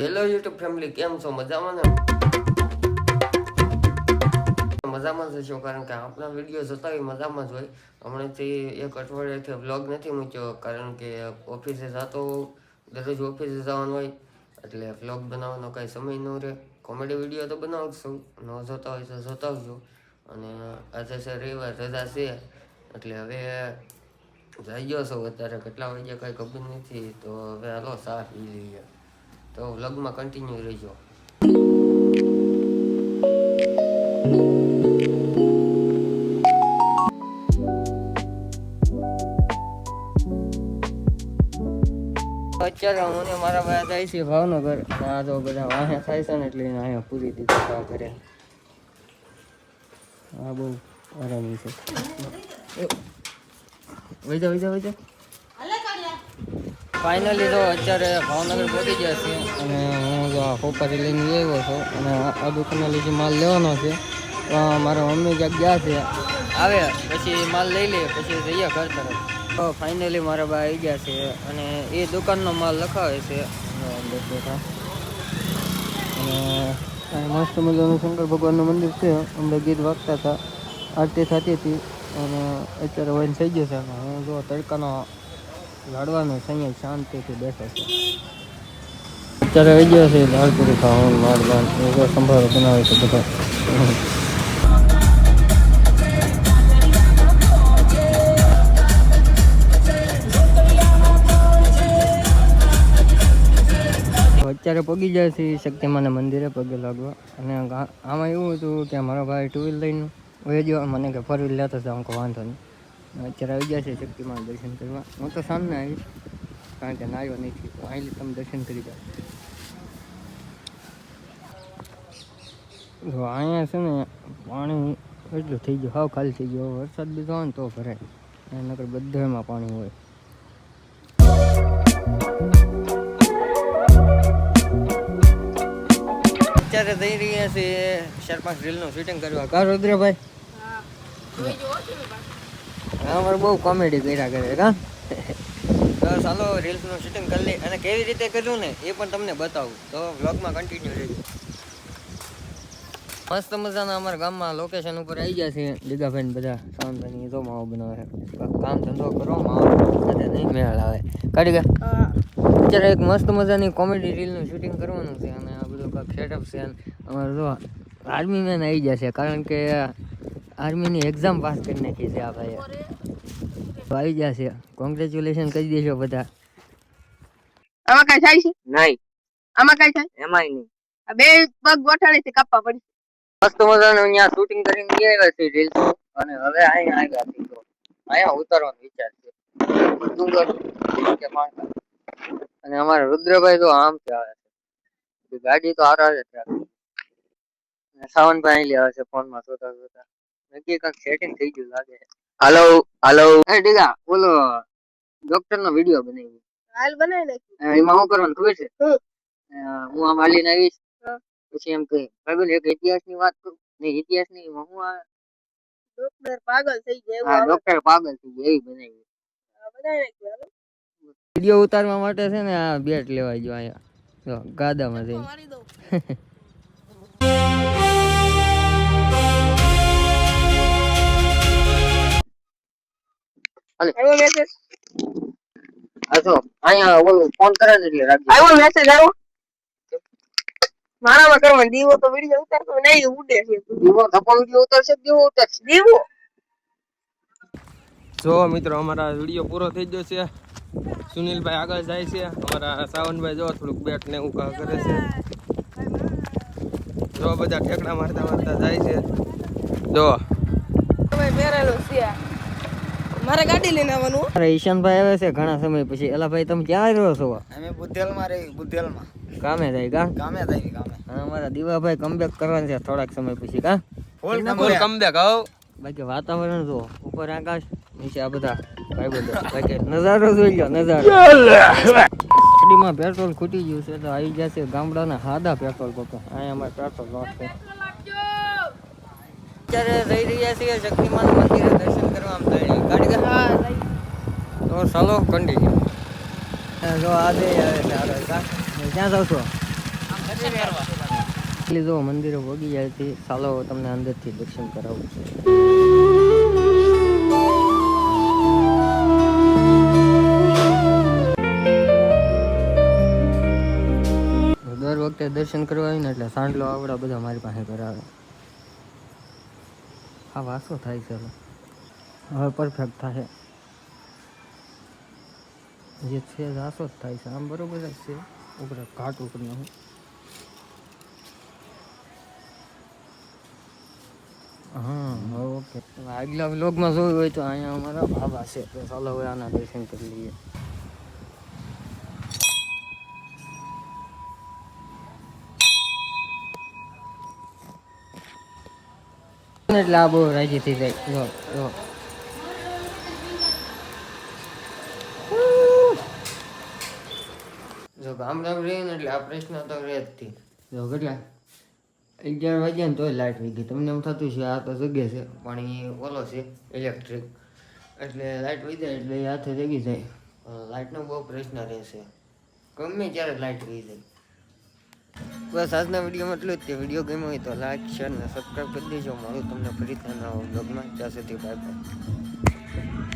Hello YouTube family, કેમ છો? મજામાં ને? મજામાં જ છો, કારણ કે આપણા વિડીયો જોતા હોય મજામાં જ હોય. હમણાંથી એક અઠવાડિયાથી વ્લોગ નથી મૂક્યો, કારણ કે ઓફિસે જતો દરરોજ ઓફિસે જવાનું હોય, એટલે વ્લોગ બનાવવાનો કાંઈ સમય ન રહે. કોમેડી વિડીયો તો બનાવું છું, ન જોતા હોય તો જોતા આવજો. અને આજે છે રવિવાર, રજા છે, એટલે હવે જઈ ગયો છો. અત્યારે કેટલા વાગ્યા કાંઈ ખબર નથી, તો હવે હાલો ચા પી લઈએ. તો વ્લોગમાં કન્ટિન્યુ રહીજો. અત્યારે હું ને મારા ભાઈ જાય છે ભાવનગર. આ તો બધા અહીંયા થાય છે ને, એટલે અહીંયા પૂરી દીધી કરે. હા, બહુ આરામી છે. વૈજા ફાઇનલી તો અત્યારે ભાવનગર પહોંચી ગયા છે, અને હું જો ખોપારી લઈને આવ્યો છું, અને આ દુકાને લીધી માલ લેવાનો છે. મારા મમ્મી ક્યાંક ગયા છે, આવે પછી માલ લઈ લે, પછી જઈએ ઘર તરફ. તો ફાઇનલી મારા બા આવી ગયા છે, અને એ દુકાનનો માલ લખાવે છે. અને મસ્ત મજાનું શંકર ભગવાનનું મંદિર છે. અમને ગીત વાગતા હતા, આરતી થતી હતી, અને અત્યારે વન થઈ ગયો છે. અને હું જો તડકાનો લાડવાનું સંયમ શાંતિથી બેઠો છે. અત્યારે આવી ગયો છે દાળપુરી ખાવાનું, લાડવાન સંભારો બનાવે છે બધા. અત્યારે પગી જાય છે શક્તિમાના મંદિરે પગે લાગવા. અને આમાં એવું હતું કે મારો ભાઈ ટુ વ્હીલ લઈને વહી ગયો, મને કે ફોર વ્હીલ લેતો જાઉં, કે વાંધો નહીં. અત્યારે આવી ગયા છે શક્તિમાના દર્શન કરવા. હું તો સામને આવીશ, કારણ કે નાયો નથી, તો અહીં તમે દર્શન કરી જાઓ. જો અહીંયા છે ને પાણી એટલું થઈ ગયું, હાવ ખાલી થઈ ગયો. વરસાદ બીજો આવે ને તો ભરાય, નકર બધામાં પાણી હોય. અત્યારે જઈ રહ્યા છે 4-5 રીલનું શૂટિંગ કરવા. કા રુદ્રભાઈ? અમારે બહુ કોમેડી કર્યા કરે કા. તો ચાલો રીલ્સનું શૂટિંગ કરી લઈ, અને કેવી રીતે કર્યું ને એ પણ તમને બતાવું, તો વ્લોગમાં કન્ટિન્યુ રહેજો. મસ્ત મજાના અમારા ગામમાં લોકેશન ઉપર આવી ગયા છે દીગાભાઈ બધા. શાંતની તો માવો બનાવે, કામ ધંધો કરો, માવો સાથે નહીં મેળ આવે. કાઢી ગયા. અત્યારે એક મસ્ત મજાની કોમેડી રીલનું શૂટિંગ કરવાનું છે, અને આ બધું કાંઈક સેટઅપ છે. અમારે જો આર્મી મેન આવી ગયા છે, કારણ કે આર્મીની એક્ઝામ પાસ કરી નાખી છે આ ભાઈએ. આવી ગયા છે, કોંગ્રેચ્યુલેશન કહી દેજો બધા. આમાં કઈ થાય છે? નહીં. આમાં કઈ થાય? એમાંય નહીં. આ બે પગ ગોઠાડે કાપવા પડે. મસ્ત મજાનું અહીંયા શૂટિંગ કરીને આવ્યા છે રીલ્સ, અને હવે અહીંયા આવ્યા છે. તો અહીંયા ઉતારવાનો વિચાર છે. ડુંગર કે માણસા. અને અમારા રુદ્રભાઈ તો આમ છે આવે છે, ગાડી તો હારા છે. સાવનભાઈ લે આવે છે ફોનમાં જોતા જોતા. નક્કી કંઈક સેટિંગ થઈ ગયું લાગે. હાલો હાલો, એ ડીગા બોલો. ડોક્ટર નો વિડીયો બનાવી. હાલ બનાવી નાખી. એમાં શું કરવાનું ખબર છે? હું આમ હાલીને આવીશ, પછી એમ કહે ભાઈ એક ઇતિહાસ ની વાત કરું ને. ઇતિહાસ ની હું ડોક્ટર પાગલ થઈ જાય. હા, ડોક્ટર પાગલ થઈ જાય એવી બનાવી. વિડીયો ઉતારવા માટે છે ને આ બેટ લેવા ગયો અહીંયા. જો ગાદામાં જઈને આવ્યો મેસેજ. આ જો અહીંયા ઓલું ફોન કરે ને એટલે રાખજો. આવ્યો મેસેજ આવ્યો. મારામાં કરવાનો દીવો તો વિડિયો ઉતારતો નહીં, ઉડે છે. દીવો ધપો વિડીયો ઉતારશે, દીવો ઉતારશે. દીવો જો મિત્રો અમારા વિડીયો પૂરો થઈ ગયો છે. સુનિલભાઈ આગળ જાય છે, અમારા સાવનભાઈ જો થોડુંક બેટ ને એવું કરે છે. જો બધા ઠેકડા મારતા મારતા જાય છે. જો તમે પહેરેલો છે. મારે ગાડી લઈને આવવાનું. અરે ઈશાનભાઈ આવે છે ઘણા સમય પછી. એલા ભાઈ તમે ક્યાં રહ્યો છો? અમે બુધેલમાં રહી. બુધેલમાં કામે જાય કા? ગામે જાય ગામે. અમારા દીવાભાઈ કમબેક કરવાનું છે થોડાક સમય પછી કા? ફૂલ કમબેક આવ. બાકી વાતાવરણ જો ઉપર આકાશ, નીચે આ બધા ભાઈ બધો. બાકી નજારો જોઈ લો, નજારો. ગાડીમાં પેટ્રોલ ખૂટી ગયું છે, તો આવી જશે ગામડાના સાદા પેટ્રોલ પંપ. અહીંયા અમારે પેટ્રોલ લોટ છે. અત્યારે જઈ રહ્યા છીએ શક્તિમાન મંદિરે દર્શન કરવા. આમ ગાડી તો ચાલો કન્ટિન્યુ. જો આ બે આવે છે આગળ કા. ક્યાં જાવ છો? એટલે જો મંદિરે વગી જાય છે, ચાલો તમને અંદરથી દર્શન કરાવું છું. દર વખતે દર્શન કરવા આવીને એટલે સાંડલો આવડા બધા મારી પાસે કરાવે. આ વાસો થાય છે હવે પરફેક્ટ થાય જે છે વાસો જ થાય છે. આમ બરોબર જ છે ઉપર ઘાટ ઉપર હું હા ઓકે. આગલા વ્લોગમાં જોયું હોય તો અહીંયા અમારા બાબા છે, તો ચાલો હવે આના દર્શન કરી લઈએ. એટલે આ બહુ રાજી થઈ જાય. જો ગામડામાં રહીએ ને એટલે આ પ્રશ્ન તો રહે જ થી. જો કેટલા 11 વાગ્યા ને તોય લાઇટ વહી ગઈ. તમને એમ થતું છે આ તો જગે છે, પણ એ ઓલો છે ઇલેક્ટ્રિક, એટલે લાઇટ વહી જાય એટલે એ હાથે જગી જાય. લાઇટનો બહુ પ્રશ્ન રહેશે, ગમે ત્યારે લાઇટ વહી જાય. બસ આજના વિડીયોમાં એટલું જ. તે વિડીયો ગમ્યો હોય તો લાઈક, શેર ને સબસ્ક્રાઈબ કરી દેજો. મળું તમને ફરીથી નવા બ્લોગમાં. ત્યાં સુધી બાય બાય.